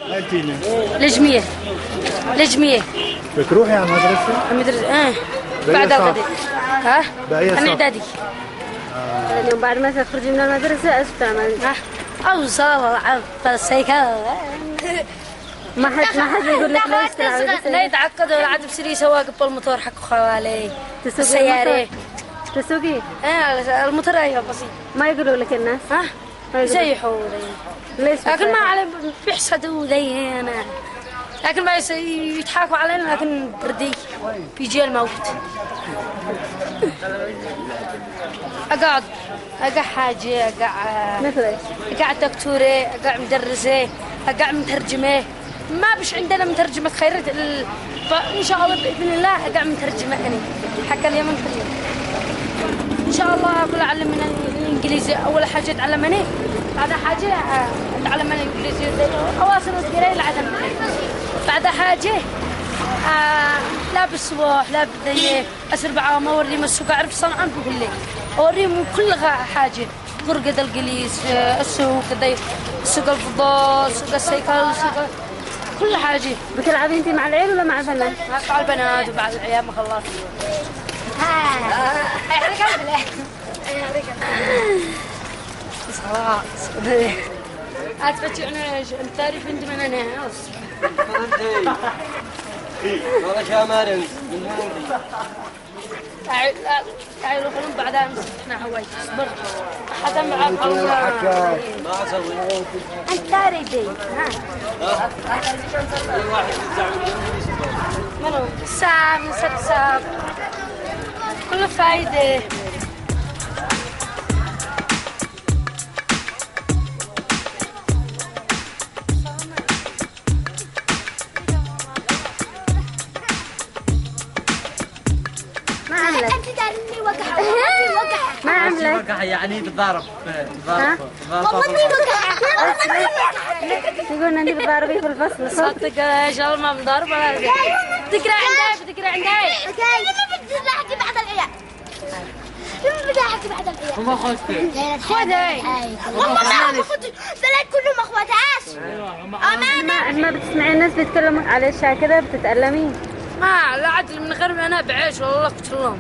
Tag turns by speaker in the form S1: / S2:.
S1: لجمية. لجمية.
S2: بتروحي على المدرسة؟
S1: المدرسة بعد غدي. ها؟ أنا إعدادي.
S3: اليوم بعد ما تخرجي من المدرسة ايش بتعملي؟
S1: أوصل ألعب بالسيكل.
S3: ما حد يقول لك ليش تلعبي؟
S1: لا يتعقد ولا عاد بصير يسوق بالموتور حق خوالي. السيارة.
S3: تسوقي؟
S1: الموتور أيوة بسيط.
S3: ما يقولوا لك الناس؟
S1: يسيحوا
S3: ليش؟
S1: لكن ما علي بيحسدوا ذي أنا. لكن ما يضحكوا علينا لكن بردي بيجي الموت. أقعد حاجة
S3: مثل ايش؟
S1: أقعد دكتورة أقعد مدرسة أقعد مترجمة. ما بش عندنا مترجمة خيرت إن شاء الله بإذن الله أقعد مترجمة أنا حق اليمن كل يوم إن شاء الله. أقول أعلمنا الإنجليزي. أول حاجة تعلمني بعد حاجة أتعلم الإنجليزي أواصل وصغيرة العدم. بعد حاجة لا بالصباح لا بالليل أسر بعام أوريهم السوق أعرف صنعان بقول لي أوريهم كل حاجة. قرقة الجليس السوق سوق الفضاء سوق السيكل سوق كل حاجة.
S3: بتلعبي انت مع العيال ولا مع البنات؟
S1: مع البنات ومع العيال ما خلصت. أتفتحنا التعريف أنت من أنا
S4: والله شامارين
S1: تعالوا خلون بعدها مسكنا هواي صبر حتى مع
S4: ما أسوي
S1: أنت تاريدي منو سام سام كل فايدة.
S3: ما عملك؟
S4: وقع يعني تضارب
S3: يقولون انت بتضاربي في الفصل
S1: صدق ان شاء الله ما بنضارب ولا تقرا عندي بتقرا عندي
S5: لما بدي احكي بعد العيال لما بدي احكي بعد العيال
S4: هم اخواتي
S1: خذي
S5: والله ثلاث كلهم اخواتهاش.
S3: ما بتسمعي الناس بيتكلموا على الشاي كذا بتتألمي؟
S1: ما لا عاد من غير ما انا بعيش والله قلت لهم